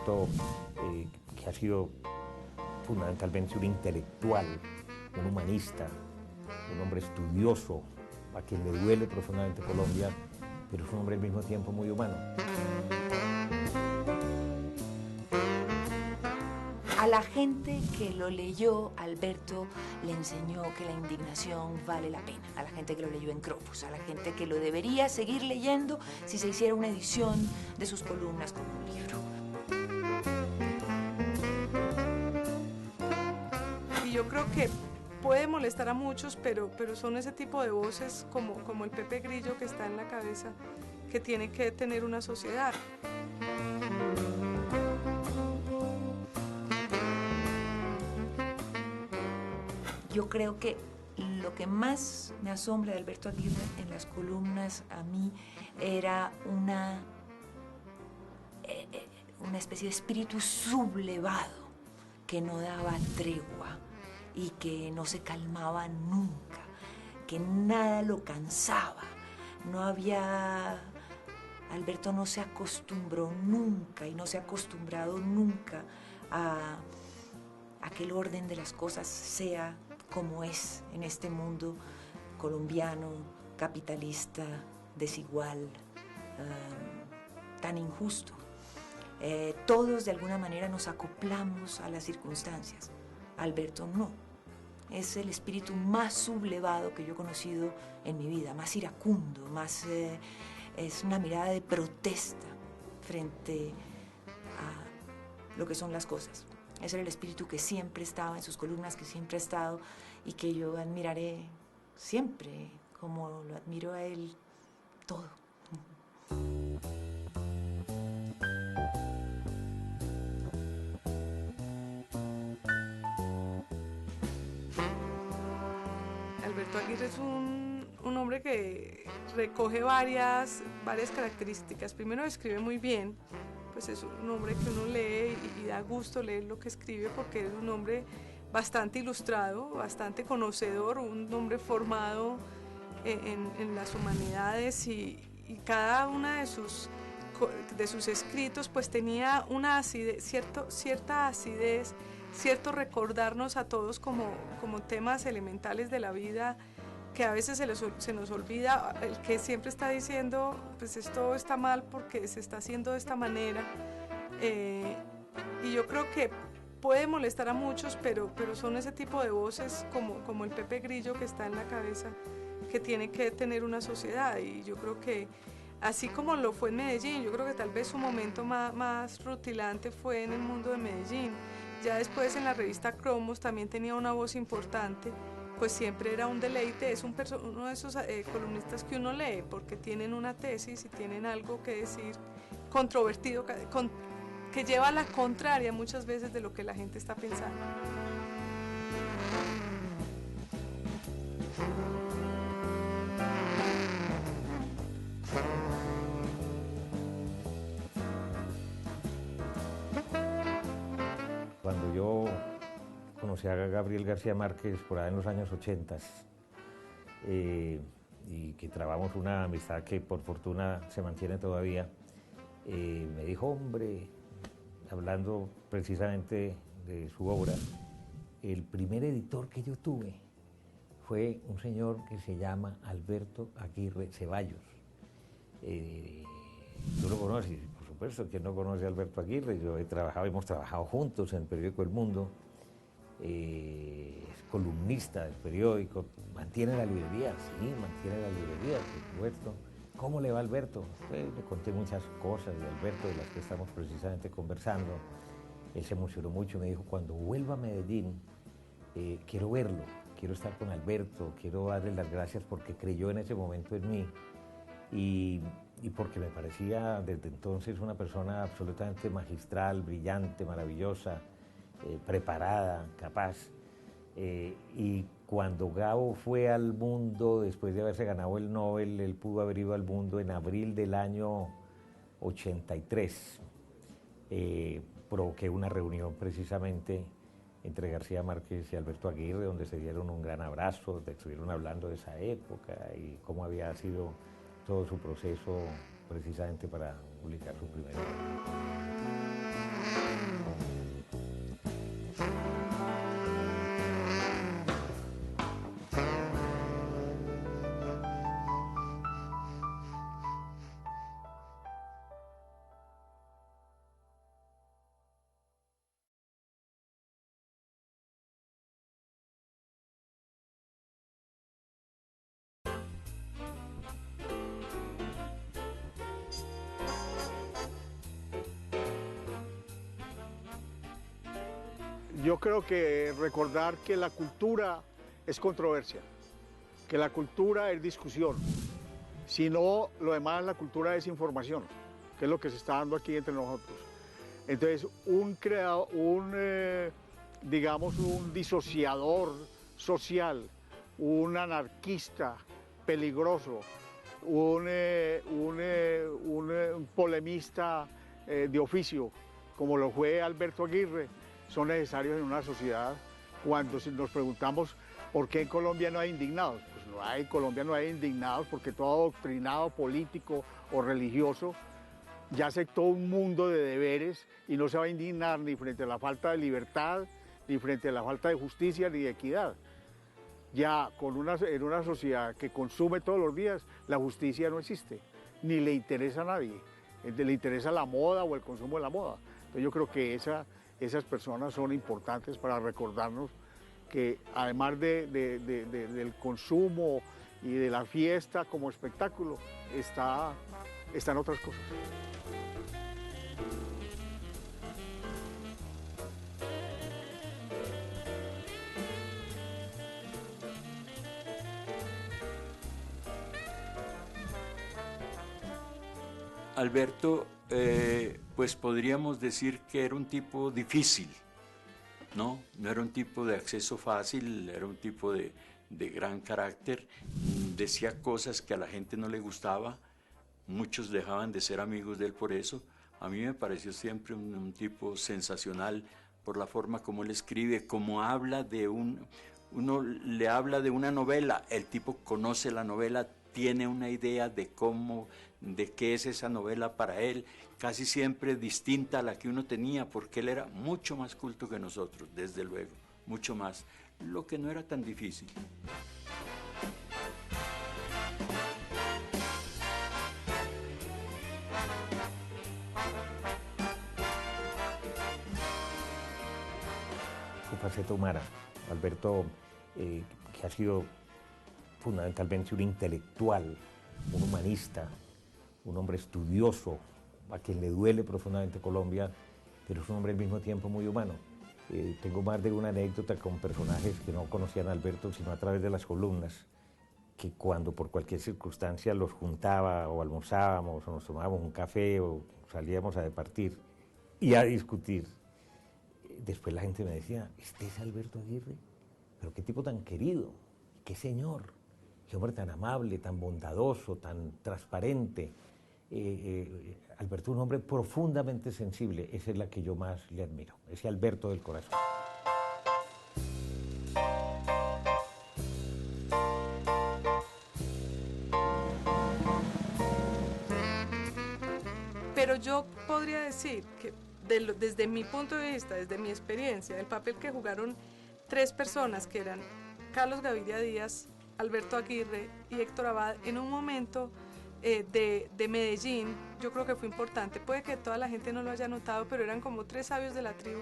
Alberto, que ha sido fundamentalmente un intelectual, un humanista, un hombre estudioso, a quien le duele profundamente Colombia, pero es un hombre al mismo tiempo muy humano. A la gente que lo leyó, Alberto le enseñó que la indignación vale la pena. A la gente que lo leyó en Crofus, a la gente que lo debería seguir leyendo si se hiciera una edición de sus columnas como un libro. Y yo creo que puede molestar a muchos, pero son ese tipo de voces como el Pepe Grillo que está en la cabeza, que tiene que tener una sociedad. Yo creo que lo que más me asombra de Alberto Aguirre en las columnas a mí era una especie de espíritu sublevado que no daba tregua y que no se calmaba nunca, que nada lo cansaba. No había... Alberto no se acostumbró nunca y no se ha acostumbrado nunca a que el orden de las cosas sea como es en este mundo colombiano, capitalista, desigual, tan injusto. Todos de alguna manera nos acoplamos a las circunstancias. Alberto no. Es el espíritu más sublevado que yo he conocido en mi vida, más iracundo, más, es una mirada de protesta frente a lo que son las cosas. Ese era el espíritu que siempre estaba en sus columnas, que siempre ha estado y que yo admiraré siempre, como lo admiro a él todo. Alberto Aguirre es un hombre que recoge varias características. Primero, escribe muy bien, pues es un hombre que uno lee y da gusto leer lo que escribe porque es un hombre bastante ilustrado, bastante conocedor, un hombre formado en las humanidades y cada una de sus escritos pues tenía una acidez, cierta acidez, cierto recordarnos a todos como temas elementales de la vida que a veces se nos olvida, el que siempre está diciendo pues esto está mal porque se está haciendo de esta manera, y yo creo que puede molestar a muchos, pero son ese tipo de voces como el Pepe Grillo que está en la cabeza, que tiene que tener una sociedad. Y yo creo que así como lo fue en Medellín, yo creo que tal vez su momento más rutilante fue en el mundo de Medellín. Ya después en la revista Cromos también tenía una voz importante, pues siempre era un deleite, es uno de esos columnistas que uno lee porque tienen una tesis y tienen algo que decir controvertido, que lleva a la contraria muchas veces de lo que la gente está pensando. Cuando yo conocí a Gabriel García Márquez por ahí en los años 80 y que trabamos una amistad que por fortuna se mantiene todavía, me dijo, hombre, hablando precisamente de su obra, el primer editor que yo tuve fue un señor que se llama Alberto Aguirre Ceballos. Tú lo conoces, por supuesto, ¿quién no conoce a Alberto Aguirre? Hemos trabajado juntos en el periódico El Mundo, es columnista del periódico, mantiene la librería, sí, mantiene la librería, por supuesto. ¿Cómo le va a Alberto? Pues, le conté muchas cosas de Alberto, de las que estamos precisamente conversando. Él se emocionó mucho, me dijo, cuando vuelva a Medellín, quiero verlo, quiero estar con Alberto, quiero darle las gracias porque creyó en ese momento en mí y porque me parecía desde entonces una persona absolutamente magistral, brillante, maravillosa, preparada, capaz. Y cuando Gabo fue al Mundo, después de haberse ganado el Nobel, él pudo haber ido al Mundo en abril del año 83. Provoqué una reunión precisamente entre García Márquez y Alberto Aguirre, donde se dieron un gran abrazo, estuvieron hablando de esa época y cómo había sido todo su proceso precisamente para publicar su primer libro. Yo creo que recordar que la cultura es controversia, que la cultura es discusión, si no, lo demás la cultura es información, que es lo que se está dando aquí entre nosotros. Entonces, digamos, un disociador social, un anarquista peligroso, un polemista de oficio, como lo fue Alberto Aguirre, son necesarios en una sociedad. Cuando nos preguntamos por qué en Colombia no hay indignados, pues no hay, en Colombia no hay indignados porque todo adoctrinado político o religioso ya aceptó un mundo de deberes y no se va a indignar ni frente a la falta de libertad, ni frente a la falta de justicia ni de equidad. Ya en una sociedad que consume todos los días, la justicia no existe, ni le interesa a nadie, le interesa la moda o el consumo de la moda. Entonces yo creo que esas personas son importantes para recordarnos que además del consumo y de la fiesta como espectáculo, están otras cosas. Alberto, pues podríamos decir que era un tipo difícil, ¿no? No era un tipo de acceso fácil, era un tipo de gran carácter, decía cosas que a la gente no le gustaba, muchos dejaban de ser amigos de él por eso. A mí me pareció siempre un tipo sensacional por la forma como él escribe, como habla de uno le habla de una novela, el tipo conoce la novela, tiene una idea de qué es esa novela para él, casi siempre distinta a la que uno tenía, porque él era mucho más culto que nosotros, desde luego, mucho más, lo que no era tan difícil. Su faceta humana, Alberto, que ha sido fundamentalmente un intelectual, un humanista, un hombre estudioso, a quien le duele profundamente Colombia, pero es un hombre al mismo tiempo muy humano. Tengo más de una anécdota con personajes que no conocían a Alberto, sino a través de las columnas, que cuando por cualquier circunstancia los juntaba o almorzábamos o nos tomábamos un café o salíamos a departir y a discutir, después la gente me decía, ¿este es Alberto Aguirre? Pero qué tipo tan querido, qué señor, qué hombre tan amable, tan bondadoso, tan transparente. Alberto es un hombre profundamente sensible, esa es la que yo más le admiro, ese Alberto del corazón. Pero yo podría decir que desde mi punto de vista, desde mi experiencia, el papel que jugaron tres personas que eran Carlos Gaviria Díaz, Alberto Aguirre y Héctor Abad en un momento de Medellín, yo creo que fue importante. Puede que toda la gente no lo haya notado, pero eran como tres sabios de la tribu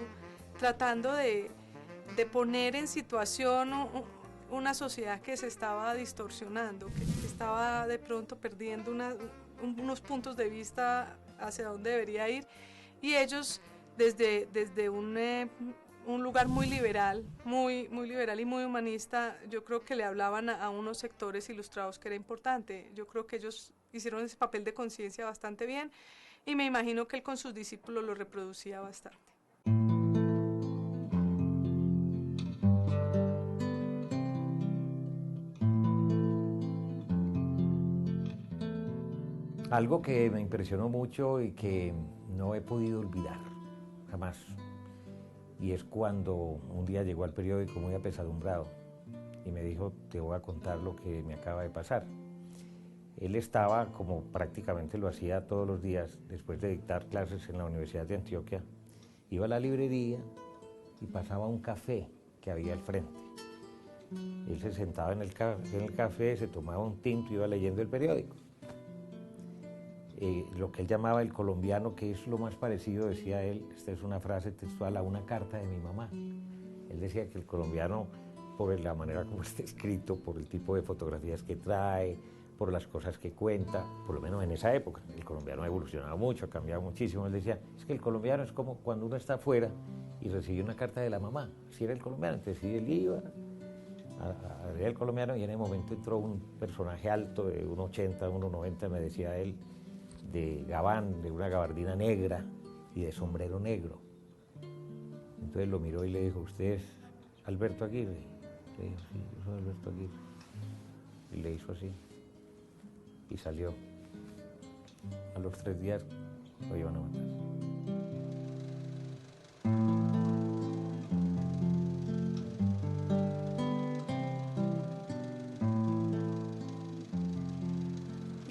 tratando de poner en situación una sociedad que se estaba distorsionando, que estaba de pronto perdiendo unos puntos de vista hacia dónde debería ir, y ellos desde un lugar muy liberal, muy liberal y muy humanista, yo creo que le hablaban a unos sectores ilustrados que era importante. Yo creo que ellos hicieron ese papel de conciencia bastante bien y me imagino que él con sus discípulos lo reproducía bastante. Algo que me impresionó mucho y que no he podido olvidar, jamás, y es cuando un día llegó al periódico muy apesadumbrado y me dijo, te voy a contar lo que me acaba de pasar. Él estaba, como prácticamente lo hacía todos los días, después de dictar clases en la Universidad de Antioquia, iba a la librería y pasaba a un café que había al frente. Él se sentaba en el café, se tomaba un tinto y iba leyendo el periódico. Lo que él llamaba el colombiano, que es lo más parecido, decía él, esta es una frase textual, a una carta de mi mamá. Él decía que el colombiano, por la manera como está escrito, por el tipo de fotografías que trae, por las cosas que cuenta, por lo menos en esa época, el colombiano ha evolucionado mucho, ha cambiado muchísimo. Él decía, es que el colombiano es como cuando uno está afuera y recibe una carta de la mamá, así era el colombiano. Entonces él iba a ver el colombiano y en el momento entró un personaje alto de 1,80, 1,90, me decía él, de gabán, de una gabardina negra y de sombrero negro. Entonces lo miró y le dijo, ¿usted es Alberto Aguirre? Le dijo, sí, yo soy Alberto Aguirre. Y le hizo así. Y salió. A los 3 días lo iban a matar.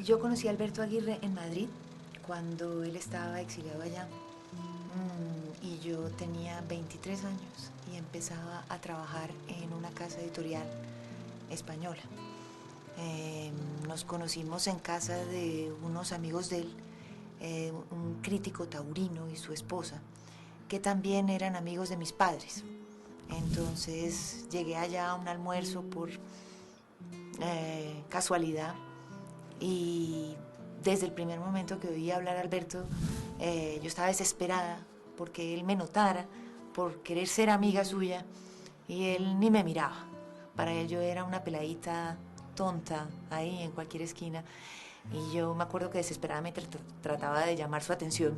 Yo conocí a Alberto Aguirre en Madrid cuando él estaba exiliado allá. Y yo tenía 23 años y empezaba a trabajar en una casa editorial española. Nos conocimos en casa de unos amigos de él, un crítico taurino y su esposa, que también eran amigos de mis padres. Entonces llegué allá a un almuerzo por casualidad y desde el primer momento que oí hablar a Alberto, yo estaba desesperada porque él me notara, por querer ser amiga suya, y él ni me miraba. Para él yo era una peladita tonta ahí en cualquier esquina, y yo me acuerdo que desesperadamente trataba de llamar su atención,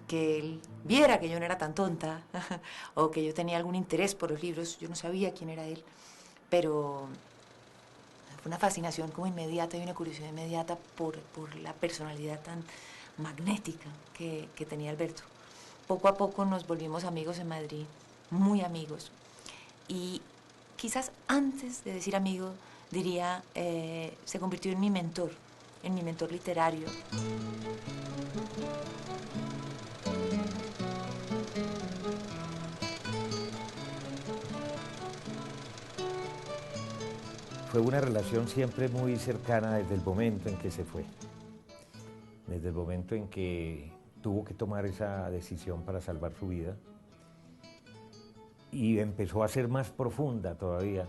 que él viera que yo no era tan tonta o que yo tenía algún interés por los libros. Yo no sabía quién era él, pero fue una fascinación como inmediata y una curiosidad inmediata por la personalidad tan magnética que tenía Alberto. Poco a poco nos volvimos amigos en Madrid, muy amigos. Y quizás antes de decir amigo, diría, se convirtió en mi mentor literario. Fue una relación siempre muy cercana desde el momento en que se fue, desde el momento en que tuvo que tomar esa decisión para salvar su vida, y empezó a ser más profunda todavía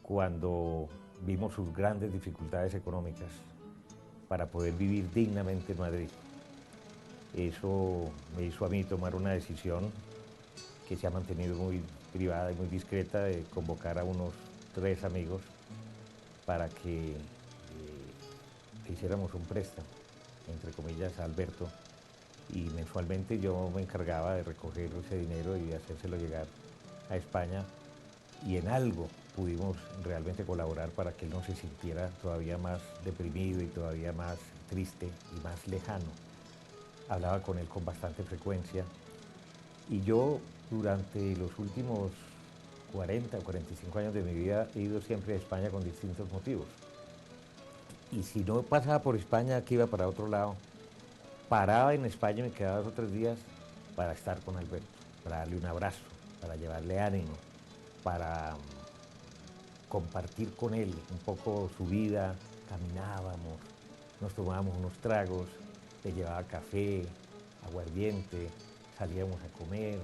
cuando vimos sus grandes dificultades económicas para poder vivir dignamente en Madrid. Eso me hizo a mí tomar una decisión que se ha mantenido muy privada y muy discreta, de convocar a unos 3 amigos para que hiciéramos un préstamo, entre comillas, a Alberto, y mensualmente yo me encargaba de recoger ese dinero y de hacérselo llegar a España, y en algo pudimos realmente colaborar para que él no se sintiera todavía más deprimido y todavía más triste y más lejano. Hablaba con él con bastante frecuencia, y yo durante los últimos 40 o 45 años de mi vida he ido siempre a España con distintos motivos. Y si no pasaba por España, que iba para otro lado, paraba en España y me quedaba 2 o 3 días para estar con Alberto, para darle un abrazo, para llevarle ánimo, para compartir con él un poco su vida. Caminábamos, nos tomábamos unos tragos, le llevaba café, aguardiente, salíamos a comer,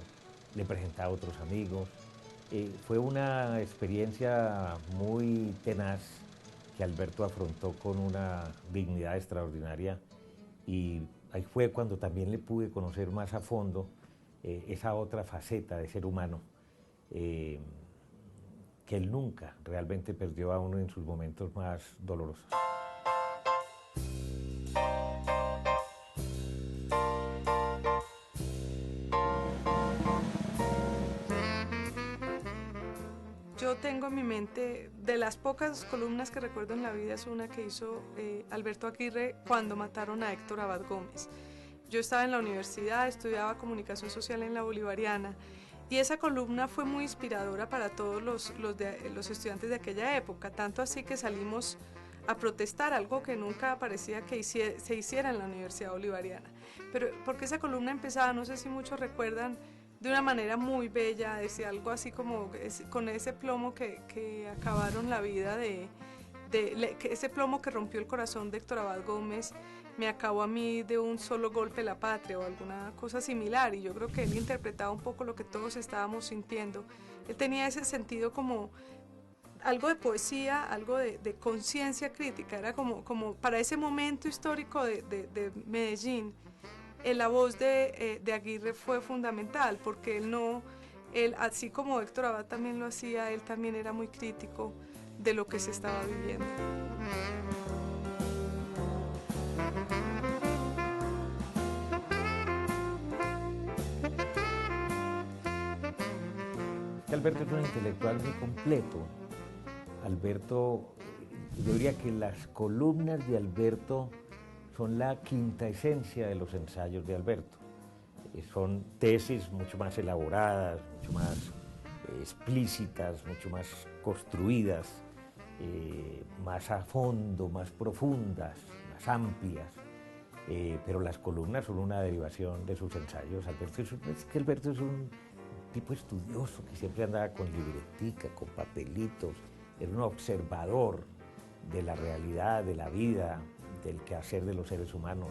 le presentaba a otros amigos. Fue una experiencia muy tenaz que Alberto afrontó con una dignidad extraordinaria, y ahí fue cuando también le pude conocer más a fondo esa otra faceta de ser humano que él nunca realmente perdió, a uno en sus momentos más dolorosos. Yo tengo en mi mente, de las pocas columnas que recuerdo en la vida, es una que hizo Alberto Aguirre cuando mataron a Héctor Abad Gómez. Yo estaba en la universidad, estudiaba comunicación social en la Bolivariana, y esa columna fue muy inspiradora para todos los estudiantes de aquella época, tanto así que salimos a protestar, algo que nunca parecía que se hiciera en la Universidad Bolivariana. Pero porque esa columna empezaba, no sé si muchos recuerdan, de una manera muy bella, decía algo así como con ese plomo que acabaron la vida ese plomo que rompió el corazón de Héctor Abad Gómez, me acabó a mí de un solo golpe la patria, o alguna cosa similar, y yo creo que él interpretaba un poco lo que todos estábamos sintiendo. Él tenía ese sentido como algo de poesía, algo de conciencia crítica, era como para ese momento histórico de Medellín. La voz de Aguirre fue fundamental, porque él, así como Héctor Abad también lo hacía, él también era muy crítico de lo que se estaba viviendo. Alberto es un intelectual muy completo. Alberto, yo diría que las columnas de Alberto son la quinta esencia de los ensayos de Alberto. Son tesis mucho más elaboradas, mucho más explícitas, mucho más construidas, más a fondo, más profundas, más amplias. Pero las columnas son una derivación de sus ensayos. Alberto es un tipo estudioso que siempre andaba con libretica, con papelitos, era un observador de la realidad, de la vida, del quehacer de los seres humanos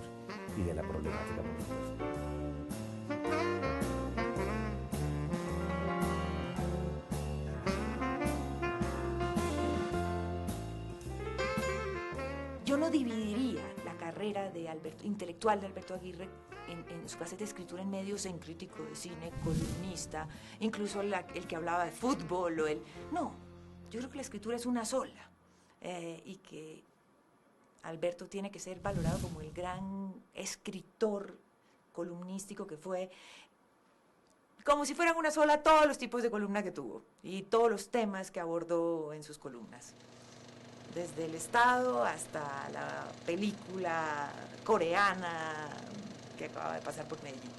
y de la problemática mundial. Yo no dividiría la carrera intelectual de Alberto Aguirre en su clase de escritura en medios, en crítico de cine, columnista, incluso el que hablaba de fútbol No, yo creo que la escritura es una sola y que Alberto tiene que ser valorado como el gran escritor columnístico que fue, como si fueran una sola todos los tipos de columna que tuvo y todos los temas que abordó en sus columnas. Desde el Estado hasta la película coreana que acaba de pasar por Medellín.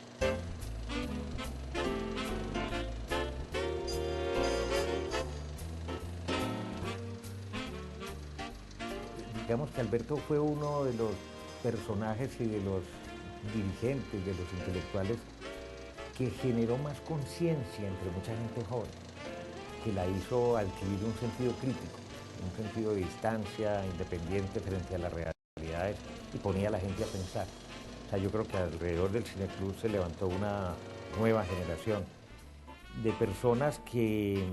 Digamos que Alberto fue uno de los personajes y de los dirigentes, de los intelectuales que generó más conciencia entre mucha gente joven, que la hizo adquirir un sentido crítico, un sentido de distancia, independiente frente a las realidades, y ponía a la gente a pensar. O sea, yo creo que alrededor del Cineclub se levantó una nueva generación de personas que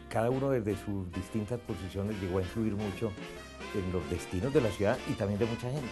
cada uno desde sus distintas posiciones llegó a influir mucho en los destinos de la ciudad y también de mucha gente.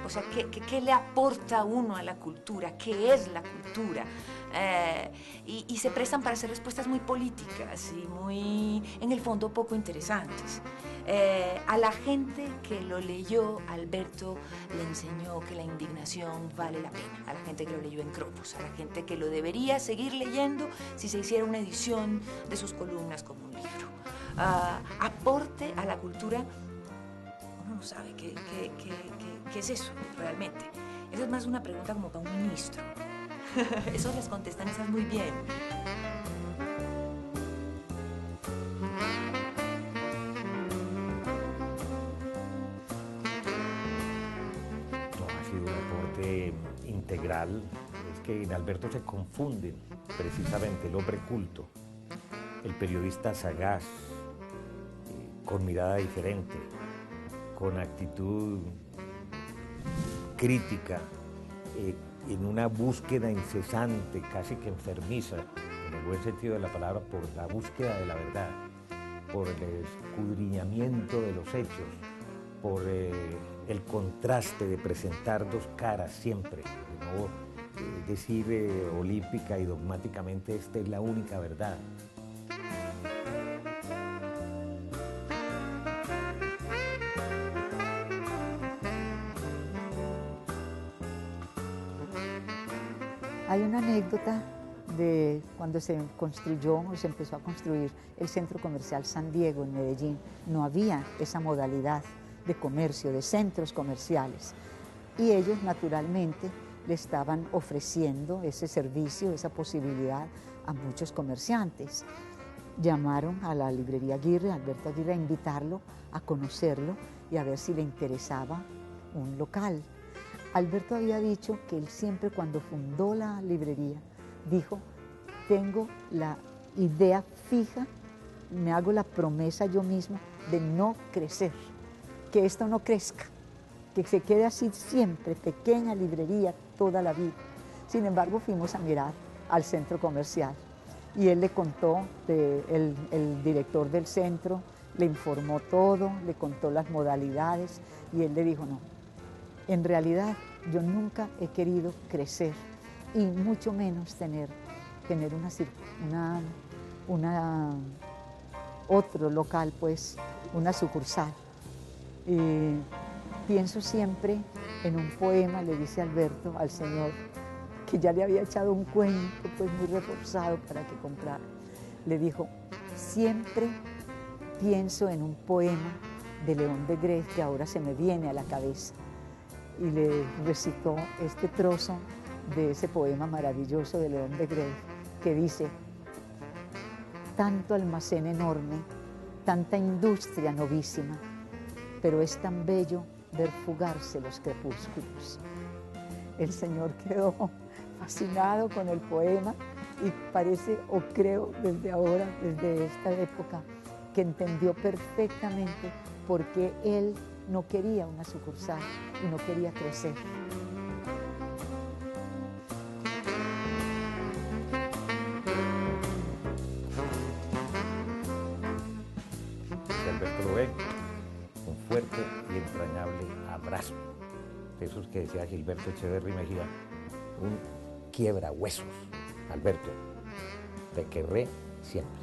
O sea, ¿qué le aporta a uno a la cultura? ¿Qué es la cultura? Y se prestan para hacer respuestas muy políticas y muy, en el fondo, poco interesantes. A la gente que lo leyó, Alberto le enseñó que la indignación vale la pena. A la gente que lo leyó en Cropos, a la gente que lo debería seguir leyendo si se hiciera una edición de sus columnas como un libro. Aporte a la cultura, uno no sabe qué es eso realmente. Esa es más una pregunta como para un ministro. Eso les contestan esas muy bien. Ha sido un aporte integral. Es que en Alberto se confunden precisamente el hombre culto, el periodista sagaz, con mirada diferente, con actitud crítica, en una búsqueda incesante, casi que enfermiza, en el buen sentido de la palabra, por la búsqueda de la verdad, por el escudriñamiento de los hechos, por el contraste de presentar dos caras siempre, de no decir olímpica y dogmáticamente esta es la única verdad. Hay una anécdota de cuando se construyó o se empezó a construir el Centro Comercial San Diego en Medellín. No había esa modalidad de comercio, de centros comerciales. Y ellos naturalmente le estaban ofreciendo ese servicio, esa posibilidad a muchos comerciantes. Llamaron a la librería Aguirre, Alberto Aguirre, a invitarlo a conocerlo y a ver si le interesaba un local. Alberto había dicho que él siempre cuando fundó la librería dijo, tengo la idea fija, me hago la promesa yo mismo de no crecer, que esto no crezca, que se quede así siempre, pequeña librería toda la vida. Sin embargo, fuimos a mirar al centro comercial y él le contó, el director del centro le informó todo, le contó las modalidades y él le dijo, no, en realidad yo nunca he querido crecer y mucho menos tener otro local, pues, una sucursal. Pienso siempre en un poema, le dice Alberto al Señor, que ya le había echado un cuento pues muy reforzado para que comprara. Le dijo, siempre pienso en un poema de León Degré que ahora se me viene a la cabeza. Y le recitó este trozo de ese poema maravilloso de León Degré que dice, tanto almacén enorme, tanta industria novísima, pero es tan bello ver fugarse los crepúsculos. El Señor quedó fascinado con el poema y parece, o creo desde ahora, desde esta época, que entendió perfectamente por qué él no quería una sucursal y no quería crecer. Si Alberto lo ve, un fuerte y entrañable abrazo. De esos que decía Gilberto Echeverry Mejía, un quiebra huesos. Alberto, te querré siempre.